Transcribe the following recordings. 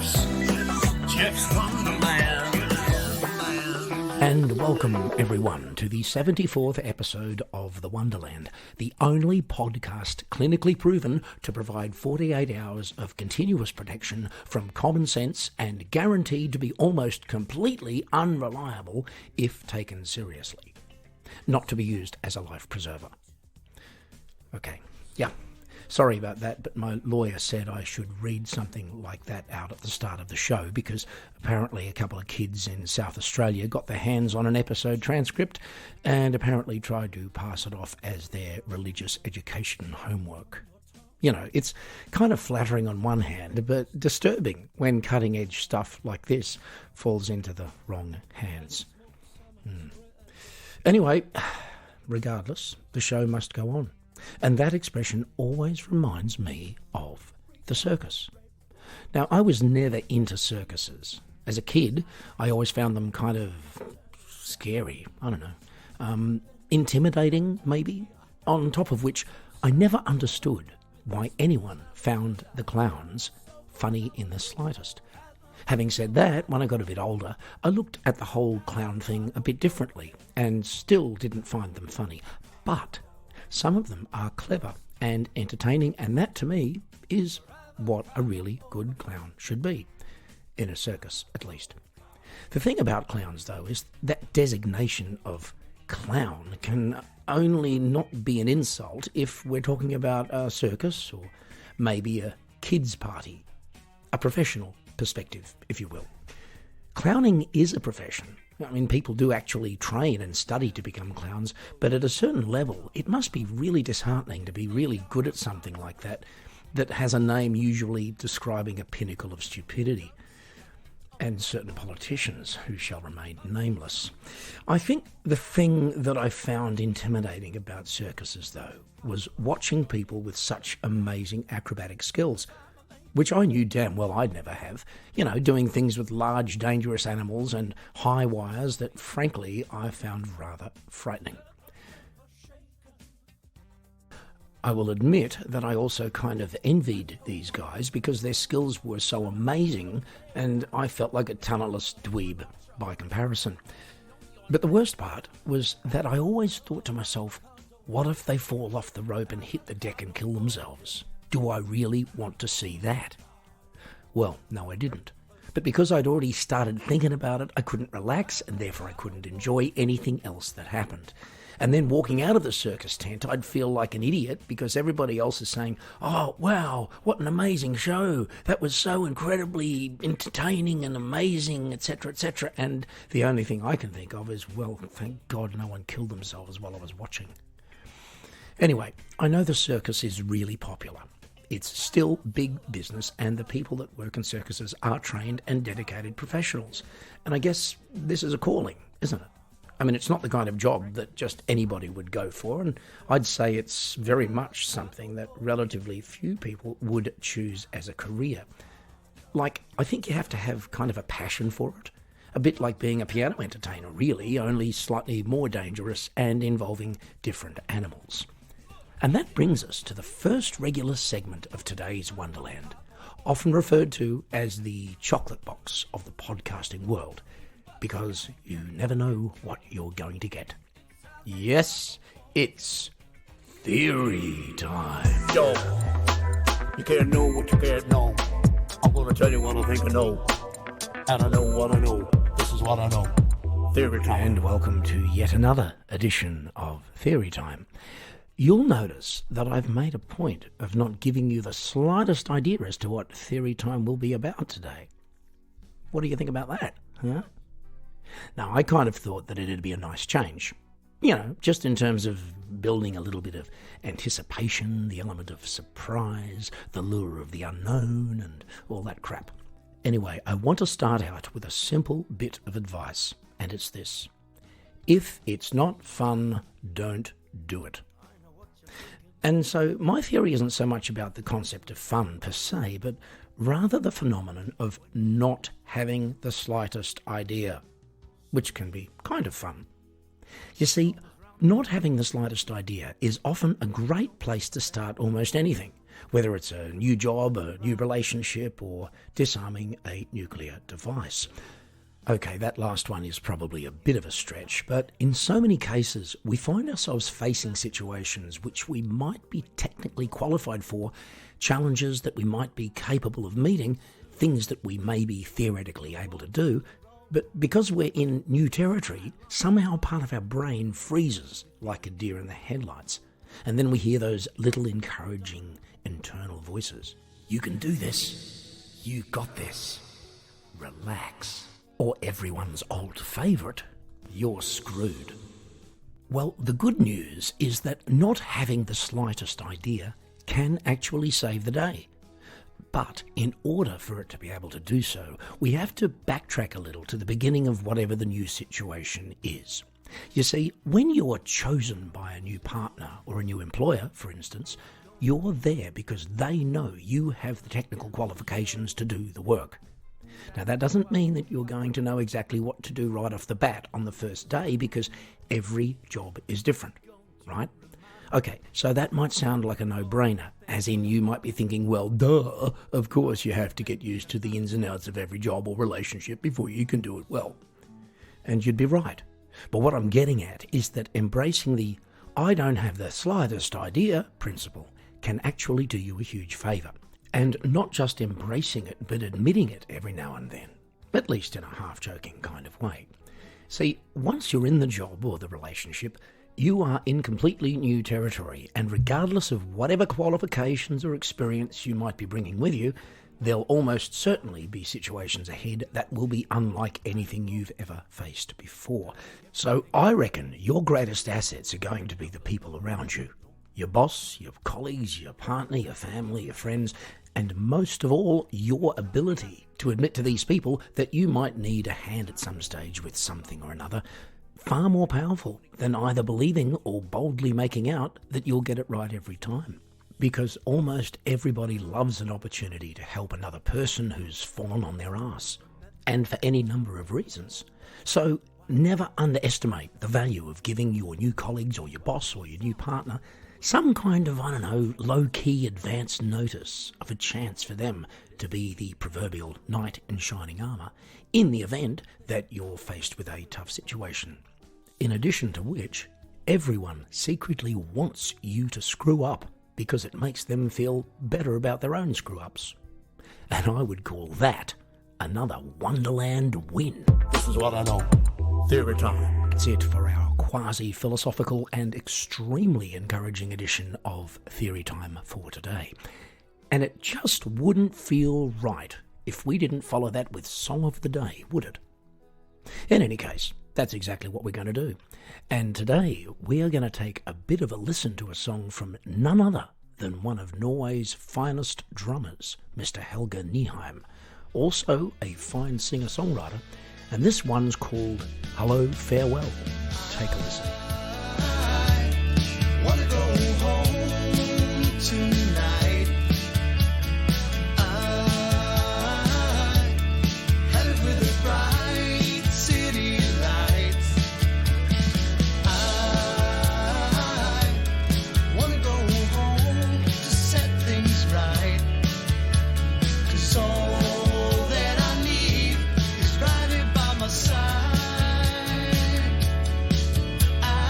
Geoff's Wonderland. And welcome, everyone, to the 74th episode of The Wonderland, the only podcast clinically proven to provide 48 hours of continuous protection from common sense and guaranteed to be almost completely unreliable if taken seriously. Not to be used as a life preserver. Okay, yeah. Sorry about that, but my lawyer said I should read something like that out at the start of the show because apparently a couple of kids in South Australia got their hands on an episode transcript and apparently tried to pass it off as their religious education homework. You know, it's kind of flattering on one hand, but disturbing when cutting-edge stuff like this falls into the wrong hands. Anyway, regardless, the show must go on. And that expression always reminds me of the circus. Now, I was never into circuses. As a kid, I always found them kind of scary, I don't know, intimidating maybe, on top of which I never understood why anyone found the clowns funny in the slightest. Having said that, when I got a bit older, I looked at the whole clown thing a bit differently and still didn't find them funny. But some of them are clever and entertaining, and that, to me, is what a really good clown should be. In a circus, at least. The thing about clowns, though, is that designation of clown can only not be an insult if we're talking about a circus or maybe a kids' party. A professional perspective, if you will. Clowning is a profession. I mean, people do actually train and study to become clowns, but at a certain level, it must be really disheartening to be really good at something like that has a name usually describing a pinnacle of stupidity. And certain politicians who shall remain nameless. I think the thing that I found intimidating about circuses, though, was watching people with such amazing acrobatic skills, which I knew damn well I'd never have, you know, doing things with large, dangerous animals and high wires that, frankly, I found rather frightening. I will admit that I also kind of envied these guys because their skills were so amazing and I felt like a tunnelless dweeb by comparison. But the worst part was that I always thought to myself, what if they fall off the rope and hit the deck and kill themselves? Do I really want to see that? Well, no, I didn't. But because I'd already started thinking about it, I couldn't relax, and therefore I couldn't enjoy anything else that happened. And then walking out of the circus tent, I'd feel like an idiot because everybody else is saying, oh, wow, what an amazing show. That was so incredibly entertaining and amazing, etc., etc. And the only thing I can think of is, well, thank God no one killed themselves while I was watching. Anyway, I know the circus is really popular. It's still big business, and the people that work in circuses are trained and dedicated professionals. And I guess this is a calling, isn't it? I mean, it's not the kind of job that just anybody would go for, and I'd say it's very much something that relatively few people would choose as a career. Like, I think you have to have kind of a passion for it. A bit like being a piano entertainer, really, only slightly more dangerous and involving different animals. And that brings us to the first regular segment of today's Wonderland, often referred to as the chocolate box of the podcasting world, because you never know what you're going to get. Yes, it's theory time. Yo, you can't know what you can't know. I'm gonna tell you what I think I know. And I know what I know. This is what I know. Theory time. And welcome to yet another edition of Theory Time. You'll notice that I've made a point of not giving you the slightest idea as to what Theory Time will be about today. What do you think about that, huh? Now, I kind of thought that it'd be a nice change. You know, just in terms of building a little bit of anticipation, the element of surprise, the lure of the unknown, and all that crap. Anyway, I want to start out with a simple bit of advice, and it's this. If it's not fun, don't do it. And so my theory isn't so much about the concept of fun per se, but rather the phenomenon of not having the slightest idea, which can be kind of fun. You see, not having the slightest idea is often a great place to start almost anything, whether it's a new job, a new relationship, or disarming a nuclear device. Okay, that last one is probably a bit of a stretch, but in so many cases, we find ourselves facing situations which we might be technically qualified for, challenges that we might be capable of meeting, things that we may be theoretically able to do, but because we're in new territory, somehow part of our brain freezes like a deer in the headlights. And then we hear those little encouraging internal voices. You can do this. You got this. Relax. Or everyone's old favourite, you're screwed. Well, the good news is that not having the slightest idea can actually save the day. But in order for it to be able to do so, we have to backtrack a little to the beginning of whatever the new situation is. You see, when you're chosen by a new partner or a new employer, for instance, you're there because they know you have the technical qualifications to do the work. Now, that doesn't mean that you're going to know exactly what to do right off the bat on the first day, because every job is different, right? Okay, so that might sound like a no-brainer, as in you might be thinking, well, duh, of course you have to get used to the ins and outs of every job or relationship before you can do it well. And you'd be right. But what I'm getting at is that embracing the I don't have the slightest idea principle can actually do you a huge favour. And not just embracing it, but admitting it every now and then, at least in a half-joking kind of way. See, once you're in the job or the relationship, you are in completely new territory, and regardless of whatever qualifications or experience you might be bringing with you, there'll almost certainly be situations ahead that will be unlike anything you've ever faced before. So I reckon your greatest assets are going to be the people around you. Your boss, your colleagues, your partner, your family, your friends, and most of all, your ability to admit to these people that you might need a hand at some stage with something or another, far more powerful than either believing or boldly making out that you'll get it right every time. Because almost everybody loves an opportunity to help another person who's fallen on their ass, and for any number of reasons. So never underestimate the value of giving your new colleagues or your boss or your new partner some kind of, low-key advance notice of a chance for them to be the proverbial knight in shining armour in the event that you're faced with a tough situation. In addition to which, everyone secretly wants you to screw up because it makes them feel better about their own screw-ups. And I would call that another Wonderland win. This is what I know. Theory time. That's it for our quasi-philosophical and extremely encouraging edition of Theory Time for today. And it just wouldn't feel right if we didn't follow that with Song of the Day, would it? In any case, that's exactly what we're going to do. And today we are going to take a bit of a listen to a song from none other than one of Norway's finest drummers, Mr. Helge Nyheim, also a fine singer-songwriter, and this one's called Hello, Farewell. Take a listen. I wanna go home tonight. I headed with the bright city lights. I wanna go home to set things right. 'Cause all that I need is right here by my side. I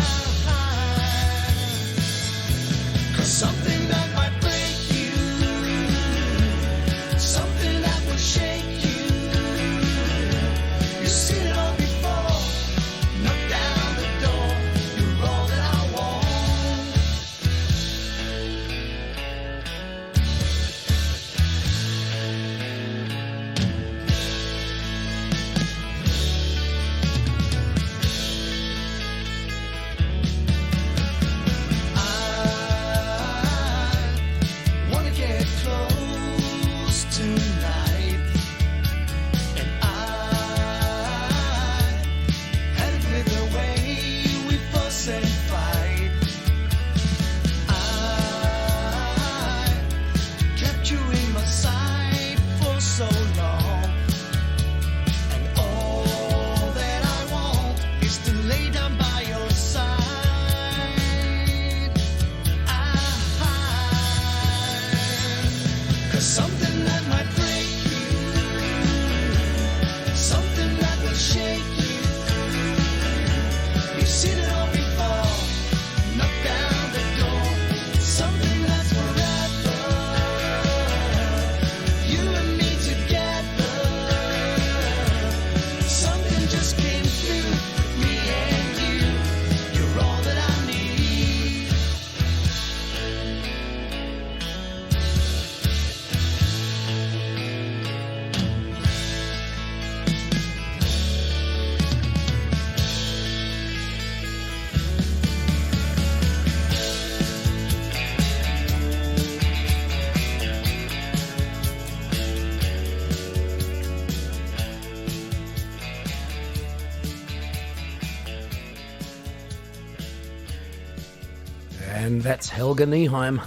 And that's Helga Nieheim.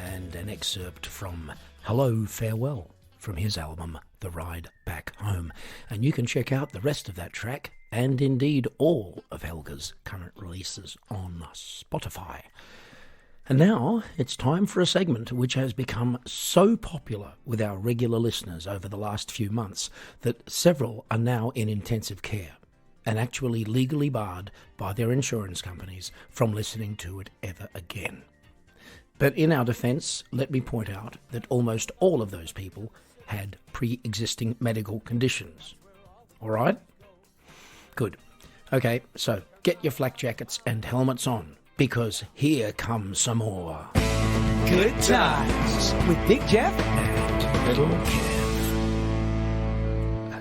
And an excerpt from Hello, Farewell from his album, The Ride Back Home. And you can check out the rest of that track and indeed all of Helga's current releases on Spotify. And now it's time for a segment which has become so popular with our regular listeners over the last few months that several are now in intensive care and actually legally barred by their insurance companies from listening to it ever again. But in our defence, let me point out that almost all of those people had pre-existing medical conditions. All right? Good. Okay, so get your flak jackets and helmets on, because here comes some more Good times with Big Geoff and Little Kev.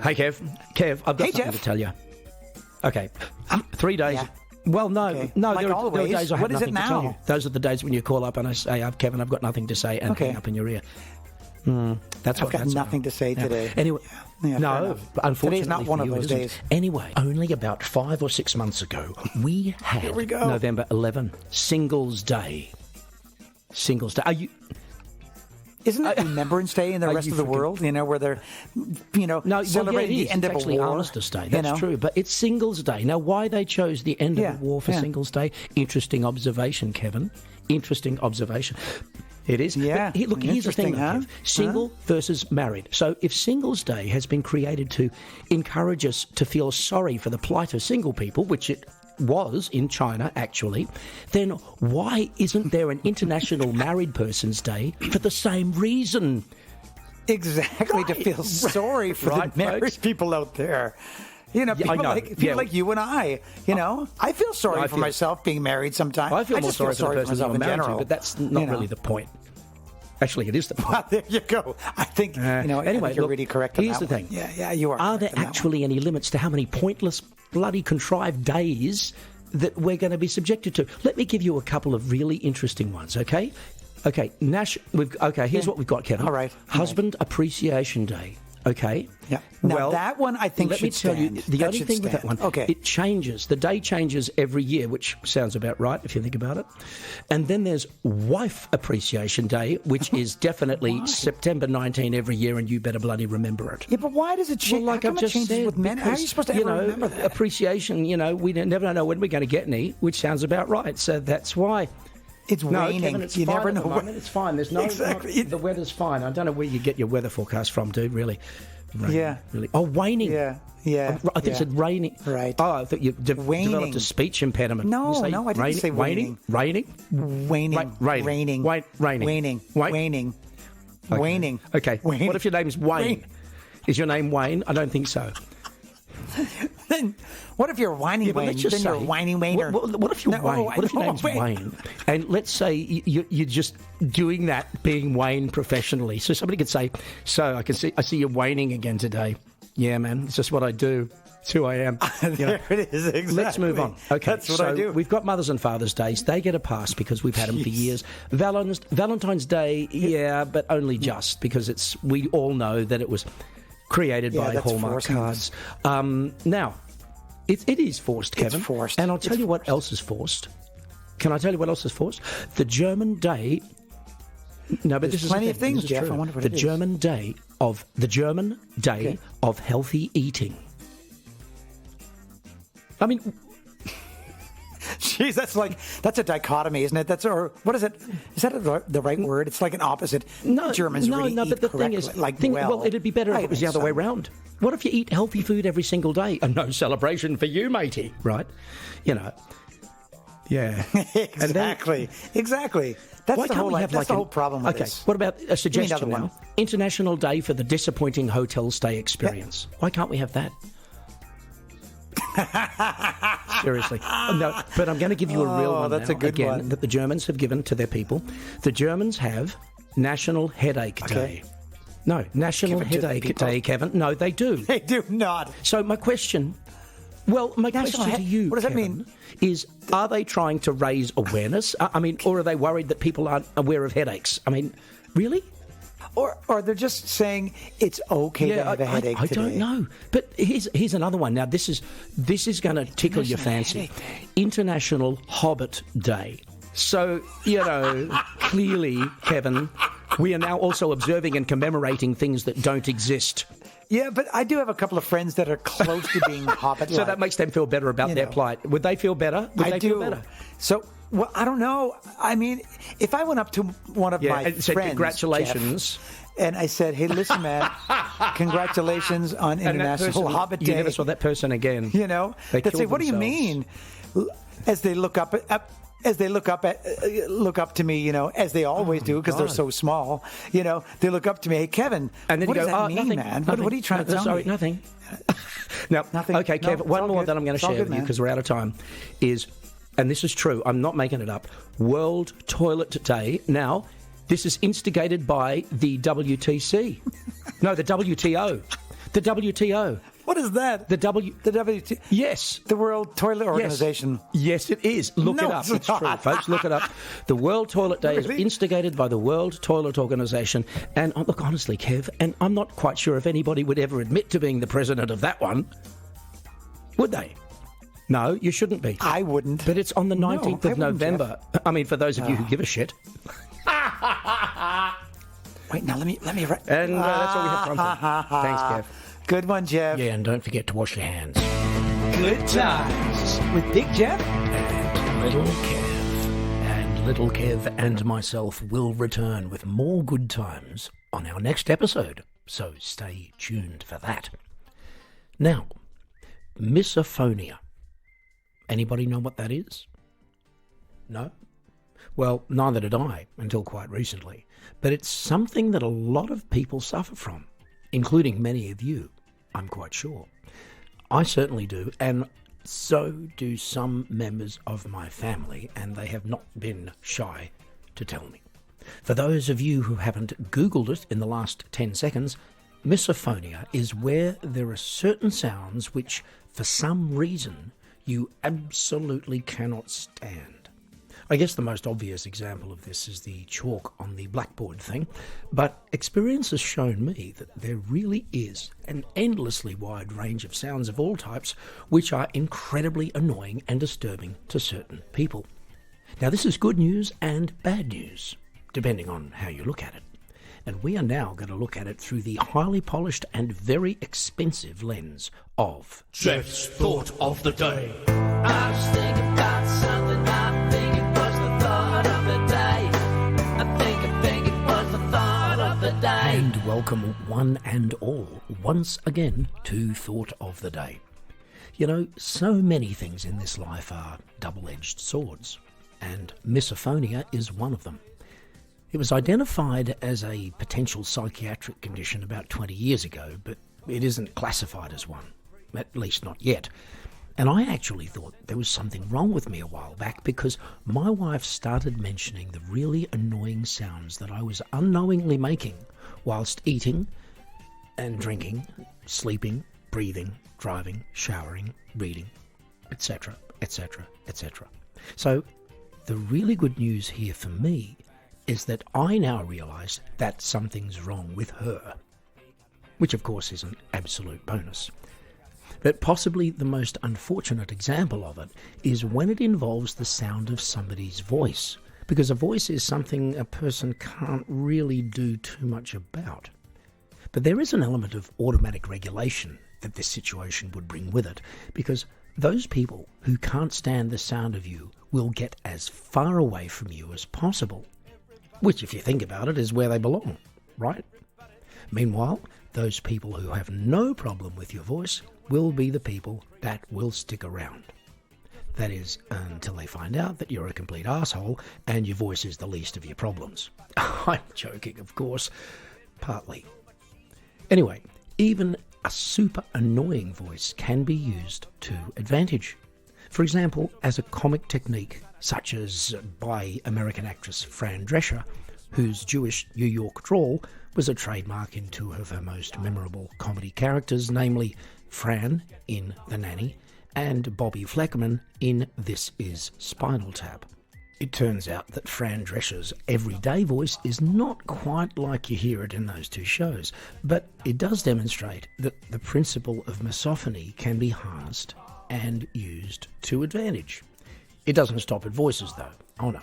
Hey, Kev, I've got something to tell you. Okay, 3 days. Yeah. Well, no, Okay. no, Like there are always. days I have What is it nothing to tell now? you. Those are the days when you call up and I say, Kevin, I've got nothing to say, and Okay. hang up in your ear. That's I've what got that's nothing to say Yeah. today. Anyway, Yeah, fair no, enough. unfortunately, Today's not one for of you, those it isn't. days. Anyway, only about 5 or 6 months ago, we had we go. November 11, Singles Day. Singles Day. Are you? Isn't it Remembrance Day in the Are rest you of the freaking- world? Where they're, No, celebrating the end it's of a actually war. Armistice Day. you That's know? true, but it's Singles Day. Now, why they chose the end Yeah, of the war for yeah. Singles Day? Interesting observation, Kevin. Interesting observation. It is. Yeah, But look, here's the thing, interesting, huh? Kev. Single versus married. So if Singles Day has been created to encourage us to feel sorry for the plight of single people, which it was in China, actually, then why isn't there an International Married Persons Day for the same reason? Exactly, to feel sorry for Right, the married folks? people out there. People, I know. like you and I. I feel sorry I for feel- myself being married sometimes. I feel more just sorry for the person myself I'm in married to, general. but that's not really the point. Actually, it is the point. There you go. I think I Anyway, think you're look, really correct. On here's that the one. thing. Yeah, you are. Are there correct on that actually any limits to how many pointless, bloody contrived days that we're going to be subjected to? Let me give you a couple of really interesting ones, okay? Okay, here's what we've got, Kevin. All right. Husband Appreciation Day. Okay. Yeah. Now, Well, that one I think let me should tell you, stand. the That only should thing with that stand. one, Okay. it changes. The day changes every year, which sounds about right if you think about it. And then there's Wife Appreciation Day, which is definitely September 19 every year, and you better bloody remember it. Yeah, but why does it change? Well, like How I've come it just changes said, with men? How are you because, supposed to ever remember that? appreciation, we never know when we're going to get any, which sounds about right. So that's why. It's No, waning. Kevin, it's you fine never at know the when. moment. It's fine. There's no Exactly. the weather's fine. I don't know where you get your weather forecast from, dude. Really. Raining, Yeah. Really. Oh, waning. Yeah. I think it said raining. Right. Oh, I thought you Waning. developed a speech impediment. No, You say no, I didn't say Raining. waning. Waning. Raining. Raining. Raining. Waning. Wait. Waning. Okay. Waning. Okay. Waning. What if your name's Wayne? Wayne. Is your name Wayne? I don't think so. Then what if you're whining But Wayne? let's just Then say, you're whining Wayner. What if you're No, Wayne? What if your no, name's Wayne. Wayne? And let's say you're just doing that, being Wayne professionally. So somebody could say, "So I see you Wayning again today." Yeah, man, it's just what I do. It's who I am. There it is. Exactly. Let's move on. Okay, That's what so I do. we've got Mother's and Father's Days. They get a pass because we've had them for years. Valentine's Day, yeah, but only just because we all know that it was created Yeah, by that's Hallmark forcing it. cards. Now, it is forced, Kevin. forced. And I'll tell It's you what forced. else is forced. Can I tell you what else is forced? The German Day. No, but There's this is plenty the of thing. things, This is Geoff. true. I wonder what the it is. German Day Okay. of healthy eating. I mean, Jeez, that's a dichotomy, isn't it? What is it? Is that the right word? It's like an opposite. no, Germans no, really no. eat But the thing is, correctly, well, it'd be better if I it was the think other way so. round. What if you eat healthy food every single day? And no celebration for you, matey, right? Yeah. Exactly. Exactly. That's Why the can't whole. we have That's the whole problem with okay, this. what about a suggestion another now? one. International Day for the Disappointing Hotel Stay Experience. Why can't we have that? Seriously. No, but I'm going to give you a real one that's now, a good again, one. that the Germans have given to their people. The Germans have National Headache Day. No, National Give it to the Headache people. Day, Kevin. No, they do. They do not. So my question... my question to you, what does that Kevin, mean? is, are they trying to raise awareness? I mean, or are they worried that people aren't aware of headaches? I mean, really? Or they're just saying it's okay to have a headache I today. don't know. But here's another one. Now, this is going to tickle your International fancy. Headache Day. International Hobbit Day. So, clearly, Kevin, we are now also observing and commemorating things that don't exist. Yeah, but I do have a couple of friends that are close to being Hobbit. So that makes them feel better about their plight. Would they feel better? Feel better? So, well, I don't know. I mean, if I went up to one of my and said, friends, congratulations, Jeff, and I said, "Hey, listen, man, congratulations on International Hobbit Day." You never saw that person again. They'd say, "What do you mean?" As they look up to me, as they always do, because they're so small. They look up to me. Hey, Kevin, and then what does that mean, nothing, man? Nothing, what are you trying to tell me? Nothing. No, nothing. Okay, Kev. One more good. that I'm going to share with you because we're out of time is, and this is true. I'm not making it up. World Toilet Day. Now, this is instigated by the WTC. No, the WTO. The WTO. What is that? The WTO. Yes. The World Toilet Organization. Yes, it is. Look it up. It's true, folks. Look it up. The World Toilet Day is instigated by the World Toilet Organization. And look, honestly, Kev, and I'm not quite sure if anybody would ever admit to being the president of that one. Would they? No, you shouldn't be. I wouldn't. But it's on the 19th of November. Jeff. I mean, for those of you who give a shit. Wait, now let me. And that's all we have time for. Thanks, Kev. Good one, Geoff. Yeah, and don't forget to wash your hands. Good times with Big Geoff and Little Kev. And Little Kev and myself will return with more good times on our next episode. So stay tuned for that. Now, misophonia. Anybody know what that is? No? Well, neither did I until quite recently. But it's something that a lot of people suffer from, including many of you, I'm quite sure. I certainly do, and so do some members of my family, and they have not been shy to tell me. For those of you who haven't Googled it in the last 10 seconds, misophonia is where there are certain sounds which, for some reason, you absolutely cannot stand. I guess the most obvious example of this is the chalk on the blackboard thing, but experience has shown me that there really is an endlessly wide range of sounds of all types which are incredibly annoying and disturbing to certain people. Now, this is good news and bad news, depending on how you look at it. And we are now going to look at it through the highly polished and very expensive lens of Geoff's Thought of the Day. I was thinking about something, I think it was the thought of the day. I think it was the thought of the day. And welcome one and all once again to Thought of the Day. So many things in this life are double-edged swords, and misophonia is one of them. It was identified as a potential psychiatric condition about 20 years ago, but it isn't classified as one, at least not yet. And I actually thought there was something wrong with me a while back because my wife started mentioning the really annoying sounds that I was unknowingly making whilst eating and drinking, sleeping, breathing, driving, showering, reading, etc., etc., etc. So the really good news here for me is that I now realise that something's wrong with her, which of course is an absolute bonus. But possibly the most unfortunate example of it is when it involves the sound of somebody's voice, because a voice is something a person can't really do too much about. But there is an element of automatic regulation that this situation would bring with it, because those people who can't stand the sound of you will get as far away from you as possible, which, if you think about it, is where they belong, right? Meanwhile, those people who have no problem with your voice will be the people that will stick around. That is, until they find out that you're a complete asshole and your voice is the least of your problems. I'm joking, of course, partly. Anyway, even a super annoying voice can be used to advantage. For example, as a comic technique, such as by American actress Fran Drescher, whose Jewish New York drawl was a trademark in two of her most memorable comedy characters, namely Fran in The Nanny and Bobby Fleckman in This Is Spinal Tap. It turns out that Fran Drescher's everyday voice is not quite like you hear it in those two shows, but it does demonstrate that the principle of misophony can be harnessed and used to advantage. It doesn't stop at voices, though. Oh no.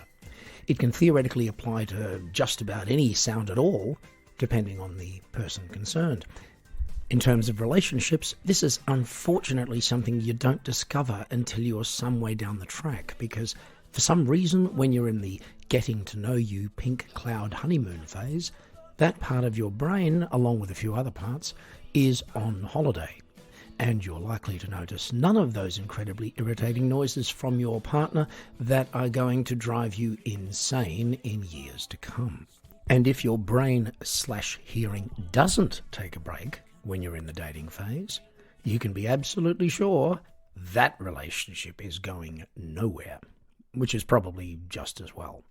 It can theoretically apply to just about any sound at all, depending on the person concerned. In terms of relationships, this is unfortunately something you don't discover until you're some way down the track, because for some reason, when you're in the getting to know you pink cloud honeymoon phase, that part of your brain, along with a few other parts, is on holiday. And you're likely to notice none of those incredibly irritating noises from your partner that are going to drive you insane in years to come. And if your brain/hearing doesn't take a break when you're in the dating phase, you can be absolutely sure that relationship is going nowhere, which is probably just as well.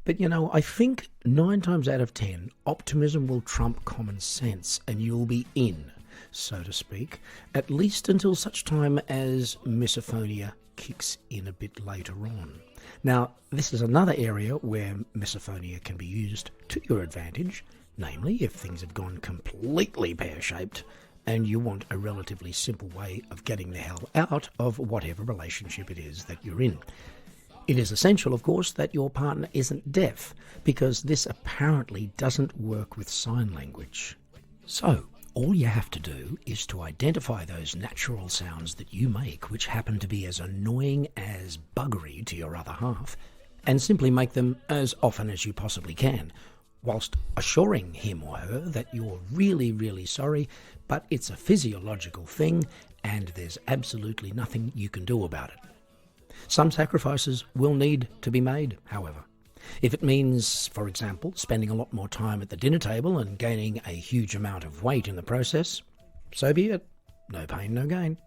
But I think 9 times out of 10, optimism will trump common sense and you'll be in, so to speak, at least until such time as misophonia kicks in a bit later on. Now, this is another area where misophonia can be used to your advantage, namely if things have gone completely pear-shaped and you want a relatively simple way of getting the hell out of whatever relationship it is that you're in. It is essential, of course, that your partner isn't deaf, because this apparently doesn't work with sign language. So, all you have to do is to identify those natural sounds that you make, which happen to be as annoying as buggery to your other half, and simply make them as often as you possibly can, whilst assuring him or her that you're really, really sorry, but it's a physiological thing and there's absolutely nothing you can do about it. Some sacrifices will need to be made, however. If it means, for example, spending a lot more time at the dinner table and gaining a huge amount of weight in the process, so be it. No pain, no gain.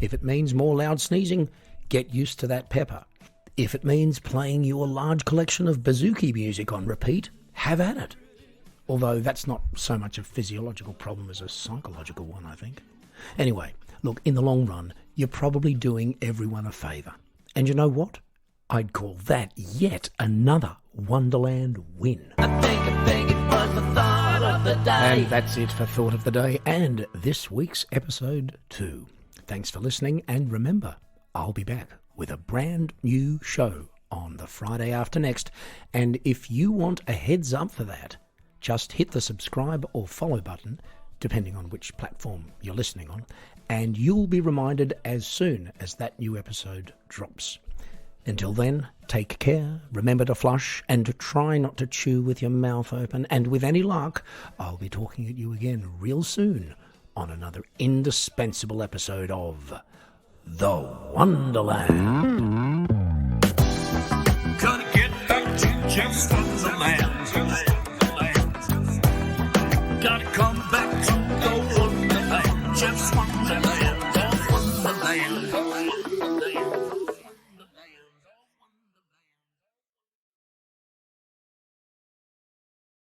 If it means more loud sneezing, get used to that pepper. If it means playing your large collection of bouzouki music on repeat, have at it. Although that's not so much a physiological problem as a psychological one, I think. Anyway, look, in the long run, you're probably doing everyone a favour. And you know what? I'd call that yet another Wonderland win. I think it was the thought of the day. And that's it for Thought of the Day and this week's episode 2. Thanks for listening, and remember, I'll be back with a brand new show on the Friday after next. And if you want a heads up for that, just hit the subscribe or follow button, depending on which platform you're listening on, and you'll be reminded as soon as that new episode drops. Until then, take care, remember to flush, and to try not to chew with your mouth open, and with any luck, I'll be talking at you again real soon on another indispensable episode of The Wonderland. Gonna get back to Geoff's Wonderland.